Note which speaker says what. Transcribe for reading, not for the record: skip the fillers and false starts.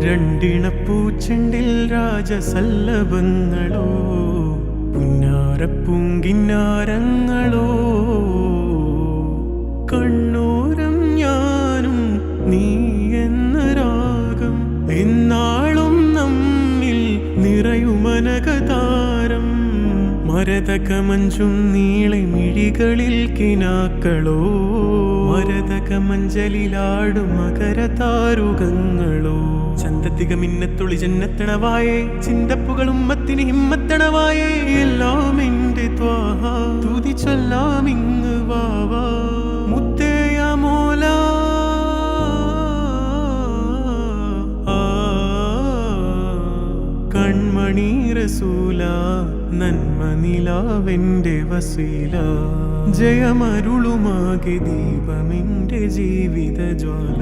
Speaker 1: രണ്ടിണപ്പൂച്ചെണ്ടിൽ രാജസല്ലഭങ്ങളോ പുന്നാരപ്പൂങ്കിന്നാരങ്ങളോ കണ്ണോരം ഞാനും നീ എന്ന രാഗം എന്നാളും നമ്മിൽ നിറയുമനകതാരം മരതകമഞ്ചും നീളെ മിഴികളിൽ കിനാക്കളോ മരതകമഞ്ചലിലാടും മകരതാരുകങ്ങളോ ചന്തത്തിക മിന്നത്തുളി ജന്നത്തണവായേ ചിന്തപ്പുകളും മത്തിന് ഹിമ്മത്തണവായേ എല്ലാം എന്റെ ത്വാഹ തുതി ചൊല്ലാമിങ് വാവാ മുത്തേയ മോല കൺമണി റസൂല നന്മ നിലാവെന്റെ വസീല ജയമരുളുമാകെ ദീപമെന്റെ ജീവിത ജ്വാല